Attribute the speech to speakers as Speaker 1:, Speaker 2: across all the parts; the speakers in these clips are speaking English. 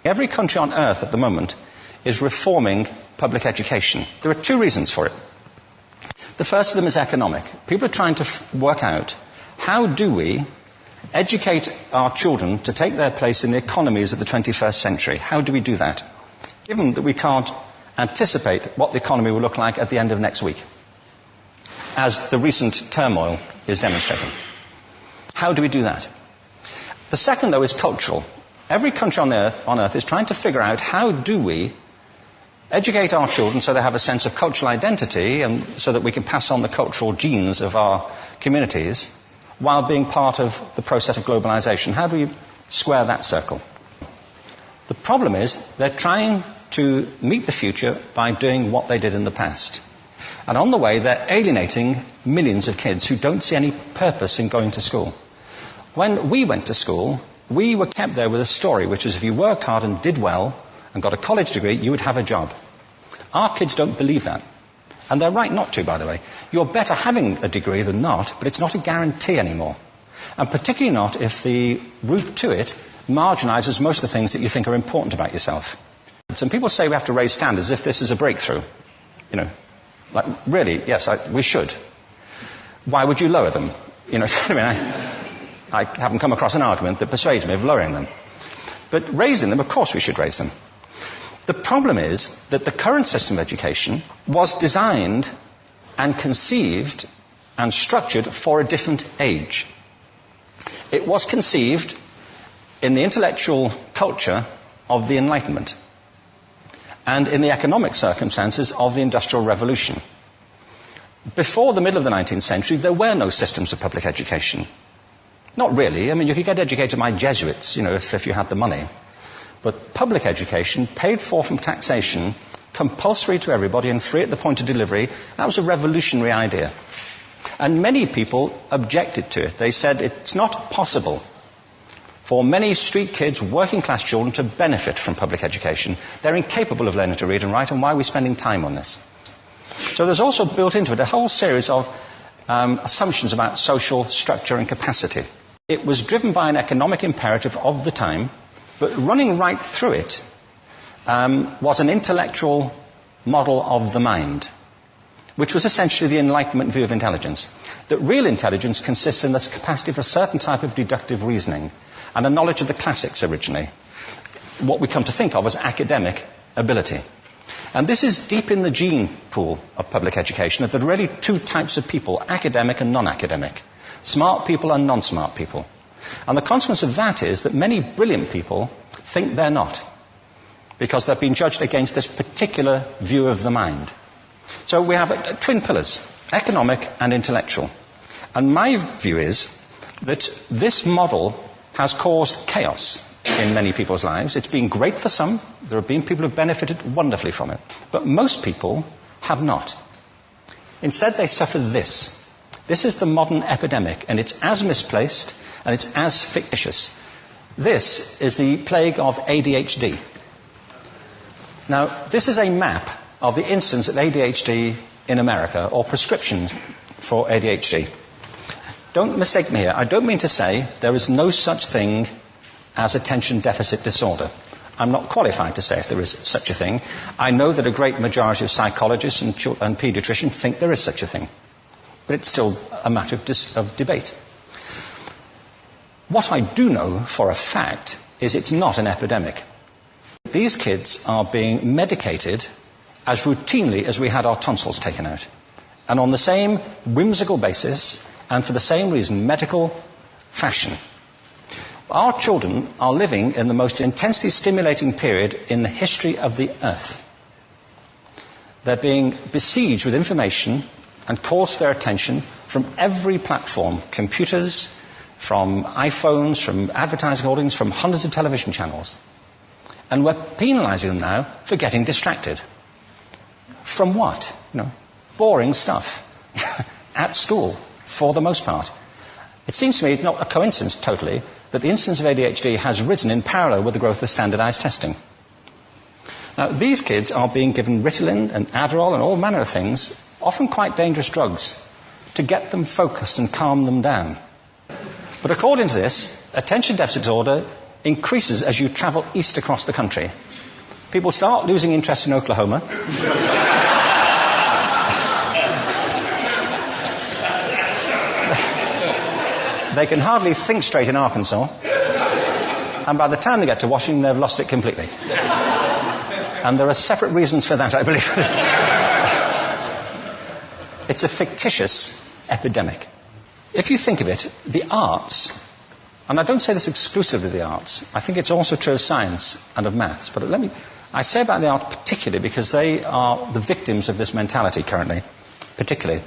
Speaker 1: Every country on earth at the moment is reforming public education. There are two reasons for it. The first of them is economic. People are trying to work out, how do we educate our children to take their place in the economies of the 21st century? How do we do that? Given that we can't anticipate what the economy will look like at the end of next week, as the recent turmoil is demonstrating. How do we do that? The second, though, is cultural. Every country on earth is trying to figure out, how do we educate our children so they have a sense of cultural identity and so that we can pass on the cultural genes of our communities while being part of the process of globalization. How do we square that circle? The problem is they're trying to meet the future by doing what they did in the past. And on the way, they're alienating millions of kids who don't see any purpose in going to school. When we went to school, we were kept there with a story, which is if you worked hard and did well and got a college degree, you would have a job. Our kids don't believe that. And they're right not to, by the way. You're better having a degree than not, but it's not a guarantee anymore. And particularly not if the route to it marginalizes most of the things that you think are important about yourself. Some people say we have to raise standards as if this is a breakthrough. You know, like, really, yes, we should. Why would you lower them? You know, I haven't come across an argument that persuades me of lowering them. But raising them, of course we should raise them. The problem is that the current system of education was designed and conceived and structured for a different age. It was conceived in the intellectual culture of the Enlightenment and in the economic circumstances of the Industrial Revolution. Before the middle of the 19th century, there were no systems of public education. Not really. I mean, you could get educated by Jesuits, you know, if you had the money. But public education, paid for from taxation, compulsory to everybody and free at the point of delivery, that was a revolutionary idea. And many people objected to it. They said it's not possible for many street kids, working class children, to benefit from public education. They're incapable of learning to read and write, and why are we spending time on this? So there's also built into it a whole series of assumptions about social structure and capacity. It was driven by an economic imperative of the time, but running right through it was an intellectual model of the mind, which was essentially the Enlightenment view of intelligence. That real intelligence consists in the capacity for a certain type of deductive reasoning and a knowledge of the classics originally, what we come to think of as academic ability. And this is deep in the gene pool of public education, that there are really two types of people, academic and non-academic, smart people and non-smart people. And the consequence of that is that many brilliant people think they're not, because they've been judged against this particular view of the mind. So we have twin pillars, economic and intellectual. And my view is that this model has caused chaos in many people's lives. It's been great for some. There have been people who have benefited wonderfully from it. But most people have not. Instead, they suffer this. This is the modern epidemic, and it's as misplaced and it's as fictitious. This is the plague of ADHD. Now, this is a map of the incidence of ADHD in America, or prescriptions for ADHD. Don't mistake me here. I don't mean to say there is no such thing as attention deficit disorder. I'm not qualified to say if there is such a thing. I know that a great majority of psychologists and paediatricians think there is such a thing. But it's still a matter of debate. What I do know for a fact is it's not an epidemic. These kids are being medicated as routinely as we had our tonsils taken out. And on the same whimsical basis, and for the same reason, medical fashion. Our children are living in the most intensely stimulating period in the history of the earth. They're being besieged with information and calls for their attention from every platform, computers, from iPhones, from advertising hoardings, from hundreds of television channels. And we're penalizing them now for getting distracted. From what? Boring stuff. At school, for the most part. It seems to me it's not a coincidence totally that the incidence of ADHD has risen in parallel with the growth of standardized testing. Now, these kids are being given Ritalin and Adderall and all manner of things, often quite dangerous drugs, to get them focused and calm them down. But according to this, attention deficit disorder increases as you travel east across the country. People start losing interest in Oklahoma. They can hardly think straight in Arkansas. And by the time they get to Washington, they've lost it completely. And there are separate reasons for that, I believe. It's a fictitious epidemic. If you think of it, the arts, and I don't say this exclusively of the arts, I think it's also true of science and of maths, but I say about the arts particularly because they are the victims of this mentality currently, particularly.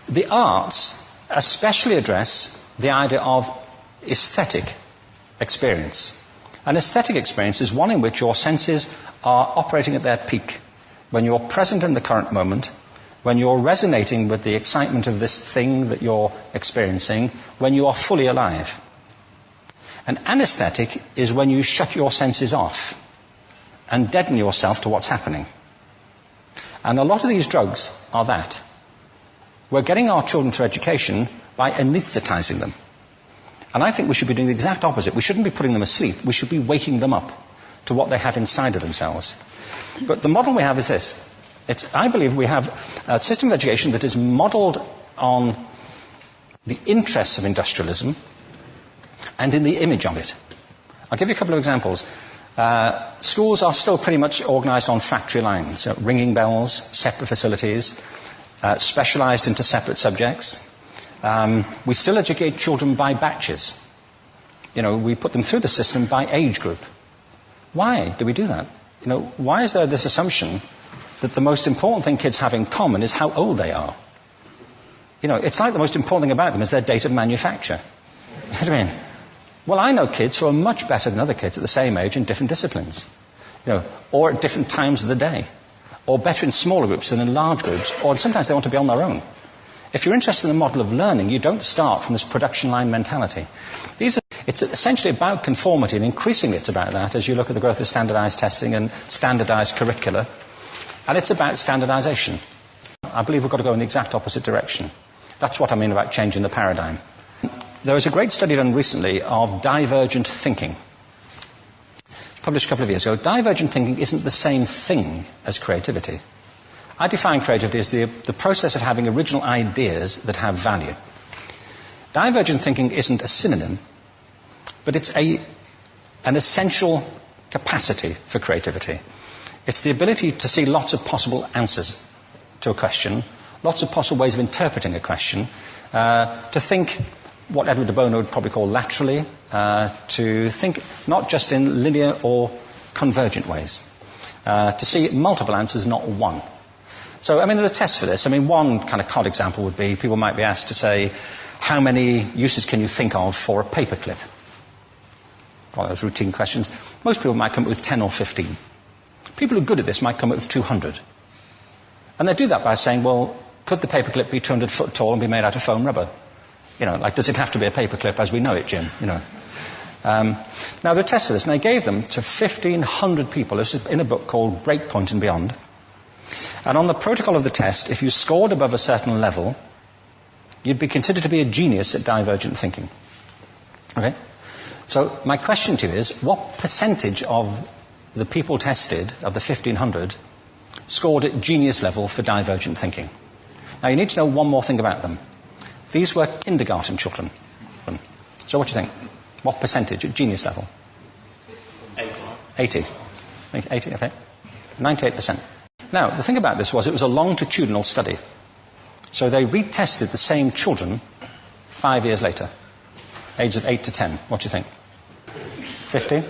Speaker 1: The arts especially address the idea of aesthetic experience. An aesthetic experience is one in which your senses are operating at their peak, when you're present in the current moment, when you're resonating with the excitement of this thing that you're experiencing, when you are fully alive. An anesthetic is when you shut your senses off and deaden yourself to what's happening. And a lot of these drugs are that. We're getting our children through education by anesthetizing them. And I think we should be doing the exact opposite. We shouldn't be putting them asleep. We should be waking them up to what they have inside of themselves. But the model we have is this. I believe we have a system of education that is modeled on the interests of industrialism and in the image of it. I'll give you a couple of examples. Schools are still pretty much organized on factory lines, ringing bells, separate facilities, specialized into separate subjects. We still educate children by batches. We put them through the system by age group. Why do we do that? Why is there this assumption that the most important thing kids have in common is how old they are? It's like the most important thing about them is their date of manufacture. You know what I mean? Well, I know kids who are much better than other kids at the same age in different disciplines, or at different times of the day, or better in smaller groups than in large groups, or sometimes they want to be on their own. If you're interested in the model of learning, you don't start from this production line mentality. It's essentially about conformity, and increasingly it's about that as you look at the growth of standardized testing and standardized curricula. And it's about standardization. I believe we've got to go in the exact opposite direction. That's what I mean about changing the paradigm. There was a great study done recently of divergent thinking. Published a couple of years ago. Divergent thinking isn't the same thing as creativity. I define creativity as the process of having original ideas that have value. Divergent thinking isn't a synonym, but it's an essential capacity for creativity. It's the ability to see lots of possible answers to a question, lots of possible ways of interpreting a question, to think what Edward de Bono would probably call laterally, to think not just in linear or convergent ways, to see multiple answers, not one. So, there are tests for this. One kind of cod example would be people might be asked to say, how many uses can you think of for a paperclip? One of those routine questions. Most people might come up with 10 or 15. People who are good at this might come up with 200. And they do that by saying, well, could the paperclip be 200 foot tall and be made out of foam rubber? Does it have to be a paperclip as we know it, Jim? Now, there are tests for this, and they gave them to 1,500 people. This is in a book called Breakpoint and Beyond. And on the protocol of the test, if you scored above a certain level, you'd be considered to be a genius at divergent thinking. Okay? So my question to you is, what percentage of the people tested, of the 1,500, scored at genius level for divergent thinking? Now, you need to know one more thing about them. These were kindergarten children. So what do you think? What percentage at genius level? 80. 80, okay. 98%. Now, the thing about this was it was a longitudinal study. So they retested the same children 5 years later, ages of 8 to 10. What do you think? 50?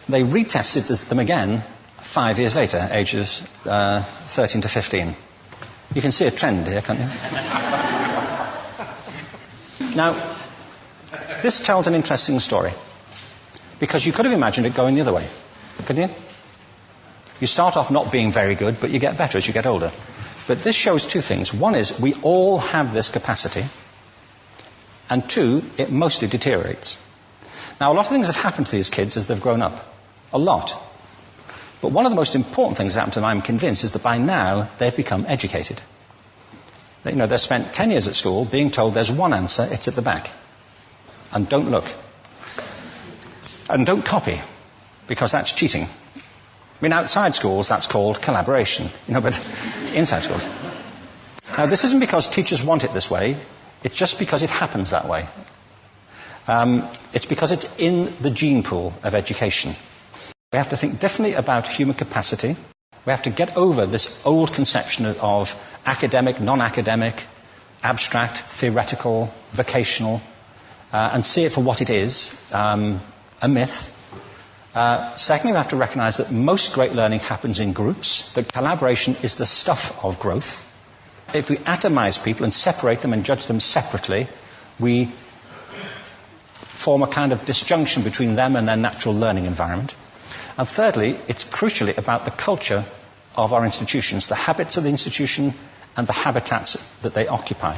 Speaker 1: They retested them again 5 years later, ages 13 to 15. You can see a trend here, can't you? Now, this tells an interesting story, because you could have imagined it going the other way, couldn't you? You start off not being very good, but you get better as you get older. But this shows two things. One is we all have this capacity, and two, it mostly deteriorates. Now, a lot of things have happened to these kids as they've grown up. A lot. But one of the most important things that happened to them, I'm convinced, is that by now they've become educated. They've spent 10 years at school being told there's one answer, it's at the back. And don't look. And don't copy, because that's cheating. I mean, outside schools, that's called collaboration, but inside schools. Now, this isn't because teachers want it this way. It's just because it happens that way. It's because it's in the gene pool of education. We have to think differently about human capacity. We have to get over this old conception of academic, non-academic, abstract, theoretical, vocational, and see it for what it is, a myth. Secondly, we have to recognise that most great learning happens in groups, that collaboration is the stuff of growth. If we atomise people and separate them and judge them separately, we form a kind of disjunction between them and their natural learning environment. And thirdly, it's crucially about the culture of our institutions, the habits of the institution and the habitats that they occupy.